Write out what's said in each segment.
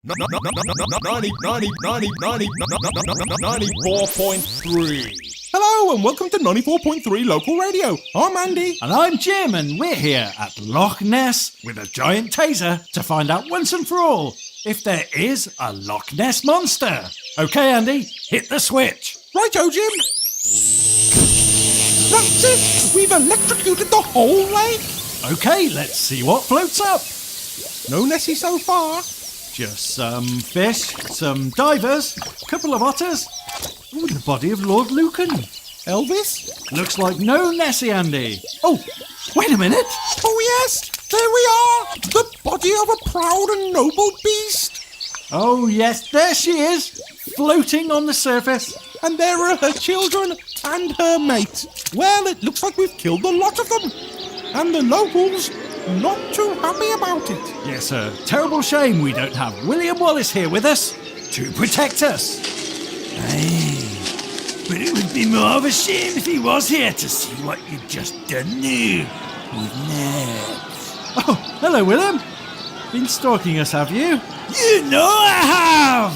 94.3. Hello and welcome to 94.3 Local Radio. I'm Andy. And I'm Jim, and we're here at Loch Ness with a giant taser to find out once and for all if there is a Loch Ness monster. Okay, Andy, hit the switch. Righto, Jim. That's it. We've electrocuted the whole lake. Okay, let's see what floats up. No Nessie so far. Just some fish, some divers, a couple of otters. Ooh, the body of Lord Lucan. Elvis? Looks like no Nessie, Andy. Oh, wait a minute. Oh yes, there we are. The body of a proud and noble beast. Oh yes, there she is, floating on the surface. And there are her children and her mate. Well, it looks like we've killed a lot of them. And the locals not too happy about it. Yes, a terrible shame we don't have William Wallace here with us to protect us. Aye, but it would be more of a shame if he was here to see what you've just done now, wouldn't it? Oh, hello, William. Been stalking us, have you? You know I have!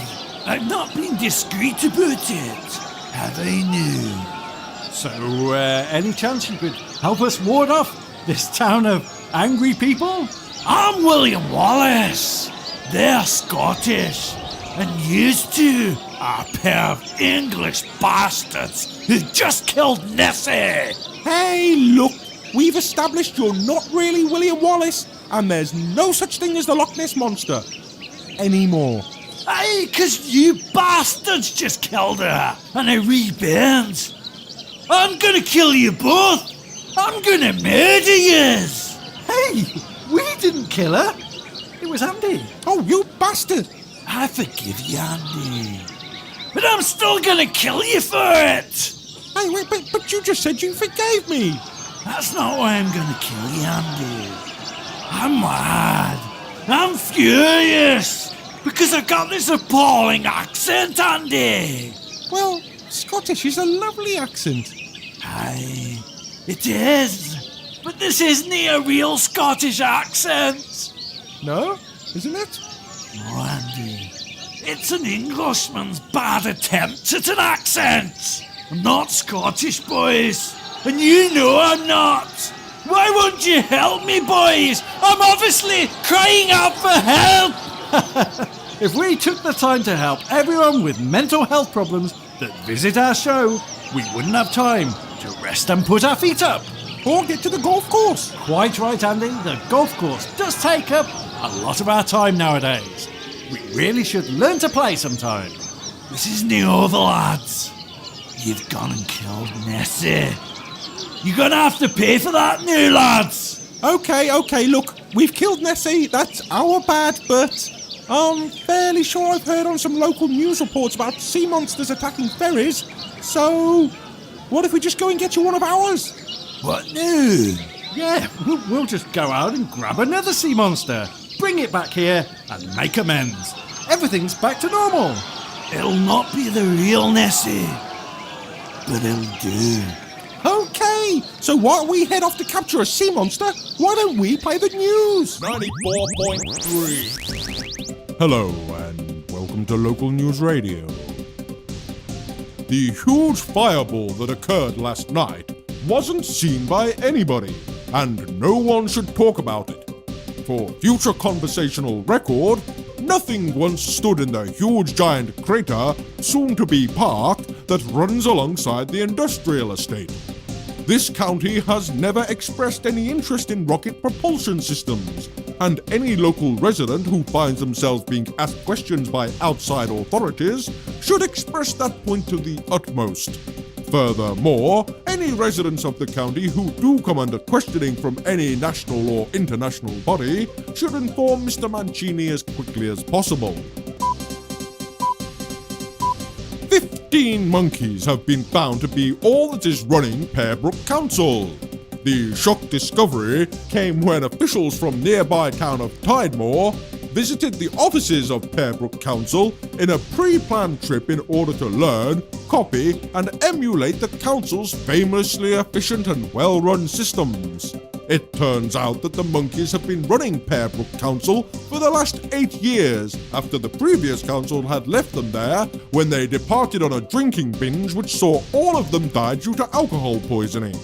I've not been discreet about it, have I now? So, any chance you could help us ward off this town of angry people? I'm William Wallace. They're Scottish, and used to are a pair of English bastards who just killed Nessie. Hey, look, we've established you're not really William Wallace, and there's no such thing as the Loch Ness Monster anymore. Aye, 'cause you bastards just killed her, and her wee bairns. I'm gonna kill you both. I'm gonna murder yous. Hey, we didn't kill her. It was Andy. Oh, you bastard! I forgive you, Andy. But I'm still gonna kill you for it. Hey, wait, but you just said you forgave me. That's not why I'm gonna kill you, Andy. I'm mad. I'm furious. Because I've got this appalling accent, Andy. Well, Scottish is a lovely accent. Aye, it is. But this isn't a real Scottish accent. No, isn't it? No, Andy. It's an Englishman's bad attempt at an accent. I'm not Scottish, boys. And you know I'm not. Why won't you help me, boys? I'm obviously crying out for help. If we took the time to help everyone with mental health problems that visit our show, we wouldn't have time to rest and put our feet up. Or get to the golf course. Quite right, Andy. The golf course does take up a lot of our time nowadays. We really should learn to play sometime. This is new over, lads. You've gone and killed Nessie. You're gonna have to pay for that now, lads. Okay, look, we've killed Nessie, that's our bad, but I'm fairly sure I've heard on some local news reports about sea monsters attacking ferries, so what if we just go and get you one of ours? What now? Yeah, we'll just go out and grab another sea monster, bring it back here, and make amends. Everything's back to normal. It'll not be the real Nessie, but it'll do. Okay, so while we head off to capture a sea monster, why don't we play the news? 94.3. Hello and welcome to Local News Radio. The huge fireball that occurred last night wasn't seen by anybody, and no one should talk about it. For future conversational record, nothing once stood in the huge giant crater, soon to be parked, that runs alongside the industrial estate. This county has never expressed any interest in rocket propulsion systems, and any local resident who finds themselves being asked questions by outside authorities should express that point to the utmost. Furthermore, any residents of the county who do come under questioning from any national or international body should inform Mr. Mancini as quickly as possible. 15 monkeys have been found to be all that is running Pairbrook Council. The shock discovery came when officials from nearby town of Tidemore visited the offices of Pairbrook Council in a pre-planned trip in order to learn, copy and emulate the council's famously efficient and well-run systems. It turns out that the monkeys have been running Pearbrook Council for the last 8 years after the previous council had left them there when they departed on a drinking binge which saw all of them die due to alcohol poisoning.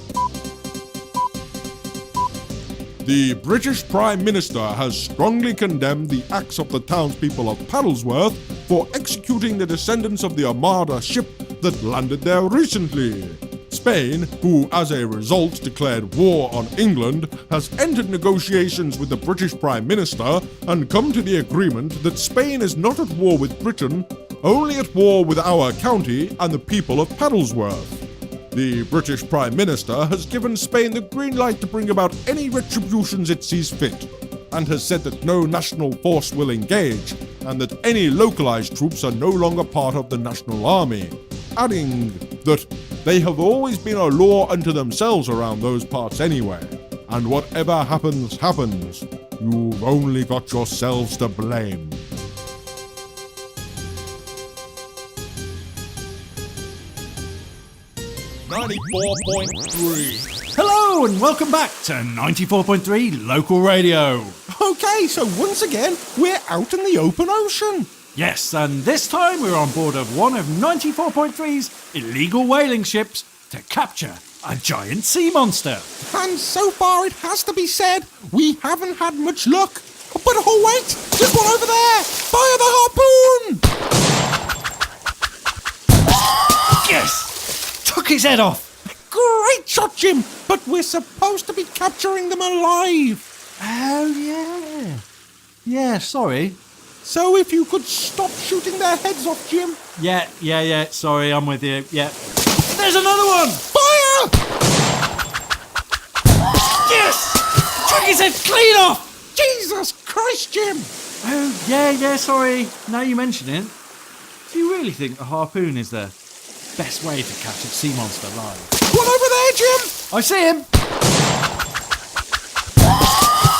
The British Prime Minister has strongly condemned the acts of the townspeople of Paddlesworth for executing the descendants of the Armada ship that landed there recently. Spain, who as a result declared war on England, has entered negotiations with the British Prime Minister and come to the agreement that Spain is not at war with Britain, only at war with our county and the people of Paddlesworth. The British Prime Minister has given Spain the green light to bring about any retributions it sees fit, and has said that no national force will engage, and that any localized troops are no longer part of the National Army, adding that they have always been a law unto themselves around those parts anyway, and whatever happens, happens. You've only got yourselves to blame. Hello and welcome back to 94.3 Local Radio. Okay, so once again, we're out in the open ocean. Yes, and this time we're on board of one of 94.3's illegal whaling ships to capture a giant sea monster. And so far, it has to be said, we haven't had much luck. But oh wait, there's one over there! Fire the harpoon! Yes! Took his head off. Great shot, Jim! But we're supposed to be capturing them alive. Oh, yeah. Yeah, sorry. So if you could stop shooting their heads off, Jim. Yeah, sorry, I'm with you. Yeah. There's another one! Fire! Yes! Took his head clean off! Jesus Christ, Jim! Oh, yeah, sorry. Now you mention it. Do you really think a harpoon is the best way to catch a sea monster alive? One over there, Jim! I see him!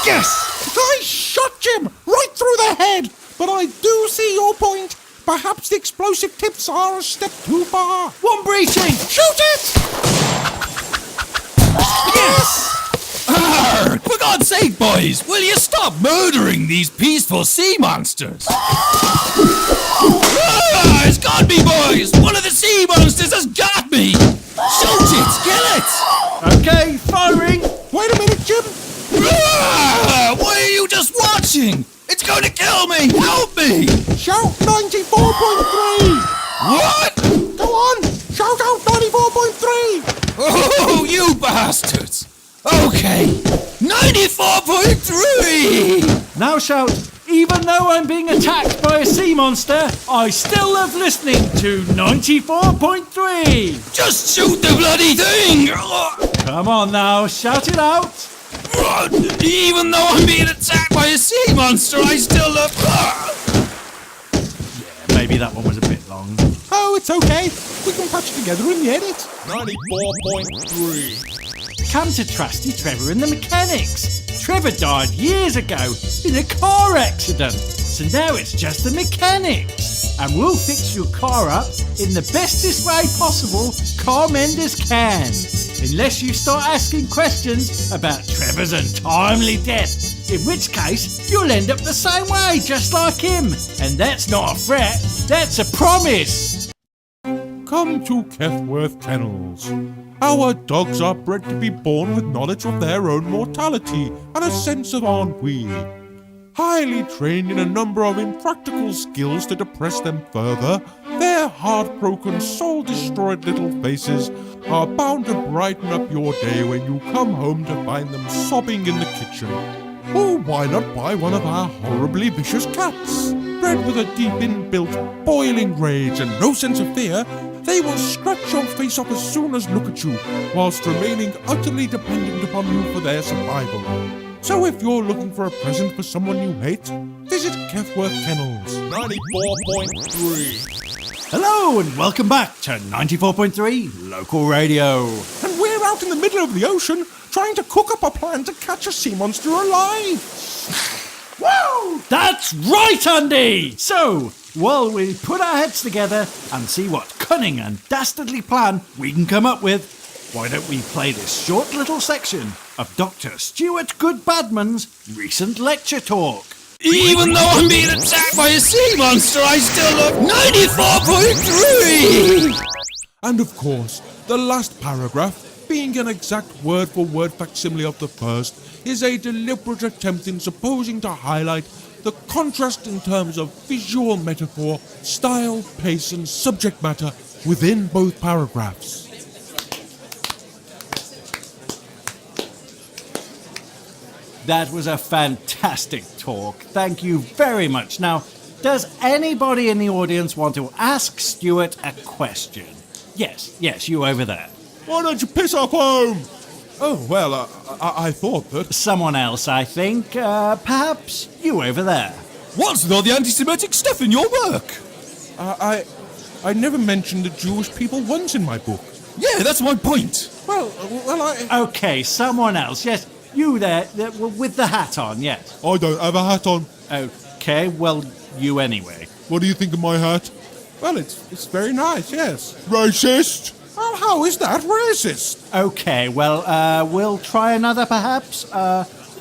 Yes! Nice shot, Jim! Right through the head! But I do see your point. Perhaps the explosive tips are a step too far. One breaching! Shoot it! Yes! Arr! For God's sake, boys, will you stop murdering these peaceful sea monsters? It's got me, boys! One of the sea monsters has got me! Shoot it! Kill it! Okay, firing! Wait a minute, Jim. What are you just watching? It's going to kill me! Help me! Shout 94.3! What? Go on! Shout out 94.3! Oh, you bastards! Okay, 94.3! Now shout, even though I'm being attacked by a sea monster, I still love listening to 94.3! Just shoot the bloody thing! Come on now, shout it out! Even though I'm being attacked by a sea monster, I still love... Yeah, maybe that one was a bit long. Oh, it's okay. We can patch it together in the edit. 94.3. Come to trusty Trevor and the mechanics. Trevor died years ago in a car accident, so now it's just the mechanics. And we'll fix your car up in the bestest way possible car menders can. Unless you start asking questions about Trevor's untimely death, in which case you'll end up the same way, just like him. And that's not a threat, that's a promise. Come to Kethworth Kennels. Our dogs are bred to be born with knowledge of their own mortality and a sense of ennui. Highly trained in a number of impractical skills to depress them further, their heartbroken, soul-destroyed little faces are bound to brighten up your day when you come home to find them sobbing in the kitchen. Or why not buy one of our horribly vicious cats? Bred with a deep inbuilt, boiling rage and no sense of fear, they will scratch your face off as soon as look at you, whilst remaining utterly dependent upon you for their survival. So if you're looking for a present for someone you hate, visit Kethworth Kennels. 94.3. Hello and welcome back to 94.3 Local Radio. And we're out in the middle of the ocean trying to cook up a plan to catch a sea monster alive. Woo! That's right, Andy! So, while we put our heads together and see what cunning and dastardly plan we can come up with, why don't we play this short little section of Dr. Stuart Goodbadman's recent lecture talk? Even though I'm being attacked by a sea monster, I still look 94.3! And of course, the last paragraph, being an exact word-for-word facsimile of the first, is a deliberate attempt in supposing to highlight the contrast in terms of visual metaphor, style, pace and subject matter within both paragraphs. That was a fantastic talk. Thank you very much. Now, does anybody in the audience want to ask Stuart a question? Yes, you over there. Why don't you piss off home? Oh, well, I thought that... Someone else, I think. Perhaps you over there. What's with all the anti-Semitic stuff in your work? I never mentioned the Jewish people once in my book. Yeah, that's my point. Well, I... Okay, someone else. Yes, you there with the hat on, yes. I don't have a hat on. Okay, well, you anyway. What do you think of my hat? Well, it's very nice, yes. Racist? Oh, how is that racist? Okay, well, we'll try another perhaps.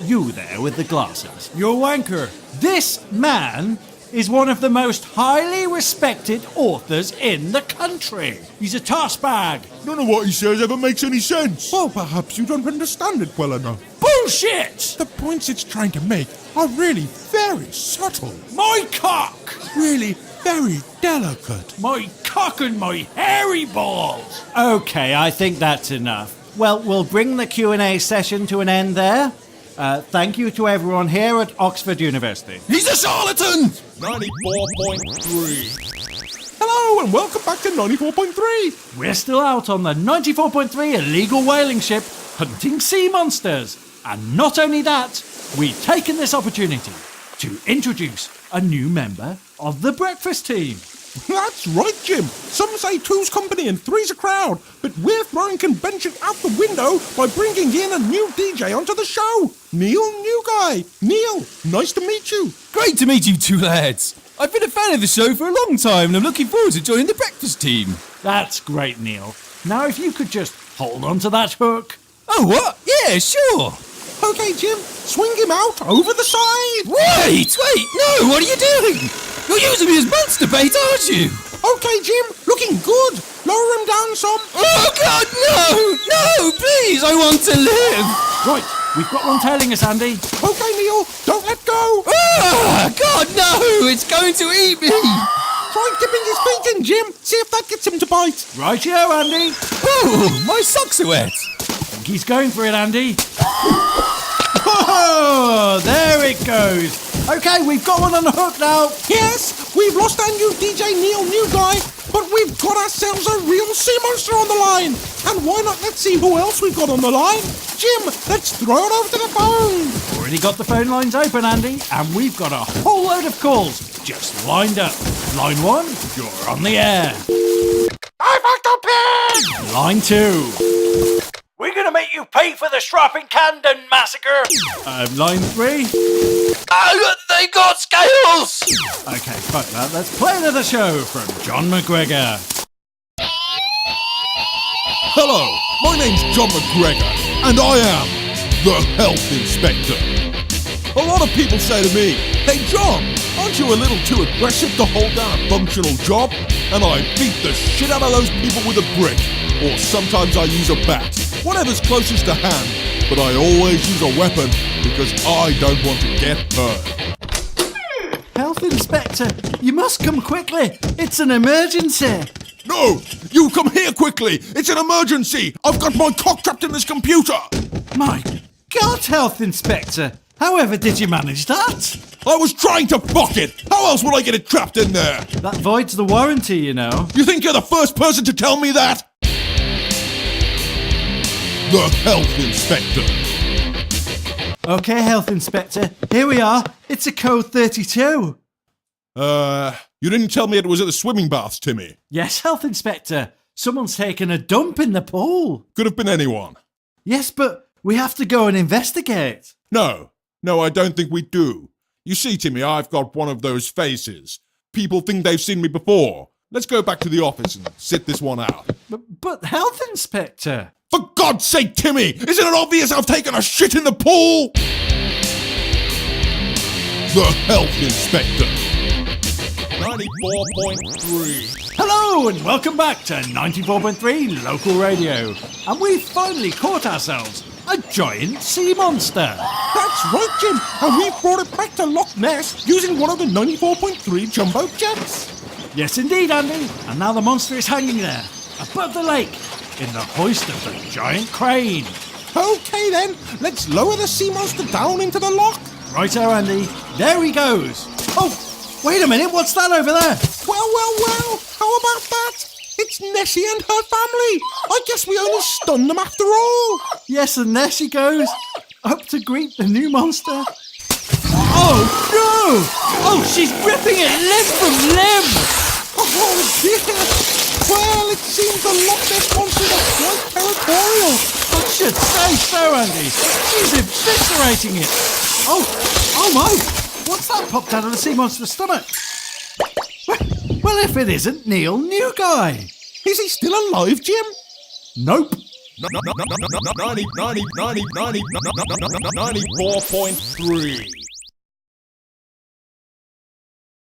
You there with the glasses. You're a wanker. This man is one of the most highly respected authors in the country. He's a tossbag. None of what he says ever makes any sense. Well, perhaps you don't understand it well enough. Bullshit! The points it's trying to make are really very subtle. My cock! Really very delicate. My cock and my hairy balls! Okay, I think that's enough. Well, we'll bring the Q&A session to an end there. Thank you to everyone here at Oxford University. He's a charlatan! 94.3. Hello and welcome back to 94.3. We're still out on the 94.3 illegal whaling ship hunting sea monsters. And not only that, we've taken this opportunity to introduce a new member of the breakfast team. That's right, Jim. Some say two's company and three's a crowd, but we're throwing convention out the window by bringing in a new DJ onto the show. Neil, new guy. Neil, nice to meet you. Great to meet you two lads. I've been a fan of the show for a long time and I'm looking forward to joining the breakfast team. That's great, Neil. Now if you could just hold on to that hook. Oh, what? Yeah, sure. Okay, Jim, swing him out over the side. Wait, no, what are you doing? You're using me as monster bait, aren't you? Okay, Jim, looking good. Lower him down some. Oh, God, no, please, I want to live. Right, we've got one tailing us, Andy. Okay, Neil, don't let go. Ah, God, no, it's going to eat me. Try dipping his feet in, Jim. See if that gets him to bite. Rightio, Andy. Oh, my socks are wet. I think he's going for it, Andy. Oh, there it goes. Okay, we've got one on the hook now. Yes, we've lost our new DJ Neil, new guy, but we've got ourselves a real sea monster on the line. And why not let's see who else we've got on the line. Jim, let's throw it over to the phone. Already got the phone lines open, Andy, and we've got a whole load of calls just lined up. Line 1, you're on the air. I fucked up pig! Line 2. We're gonna make you pay for the Strapping Camden massacre! Line 3. Oh, they got scales! Okay, fuck that. Let's play another show from John McGregor. Hello, my name's John McGregor, and I am the Health Inspector. A lot of people say to me, hey John, aren't you a little too aggressive to hold down a functional job? And I beat the shit out of those people with a brick, or sometimes I use a bat, whatever's closest to hand, but I always use a weapon because I don't want to get hurt. Health Inspector, you must come quickly. It's an emergency. No, you come here quickly, it's an emergency, I've got my cock trapped in this computer. My God, Health Inspector. However did you manage that? I was trying to fuck it, how else would I get it trapped in there? That voids the warranty, you know. You think you're the first person to tell me that? The Health Inspector. Okay, Health Inspector, here we are. It's a code 32. You didn't tell me it was at the swimming baths, Timmy. Yes, Health Inspector. Someone's taken a dump in the pool. Could have been anyone. Yes, but we have to go and investigate. No, I don't think we do. You see, Timmy, I've got one of those faces. People think they've seen me before. Let's go back to the office and sit this one out. But Health Inspector. For God's sake, Timmy, isn't it obvious I've taken a shit in the pool? The Health Inspector. 94.3. Hello and welcome back to 94.3 Local Radio. And we've finally caught ourselves a giant sea monster. That's right, Jim. And we've brought it back to Loch Ness using one of the 94.3 jumbo jets. Yes, indeed, Andy. And now the monster is hanging there, above the lake, in the hoist of the giant crane. Okay then, let's lower the sea monster down into the loch. Righto, Andy. There he goes. Oh, wait a minute. What's that over there? Well, how about that? It's Nessie and her family. I guess we only stunned them after all. Yes, and there she goes, up to greet the new monster. Oh, no! Oh, she's ripping it limb from limb! Oh dear. Well, it seems the Loch Ness monsters are quite territorial. I should say so, Andy. She's eviscerating it. Oh my! What's that popped out of the sea monster's stomach? Well, if it isn't Neil New Guy. Is he still alive, Jim? Nope. 94.3.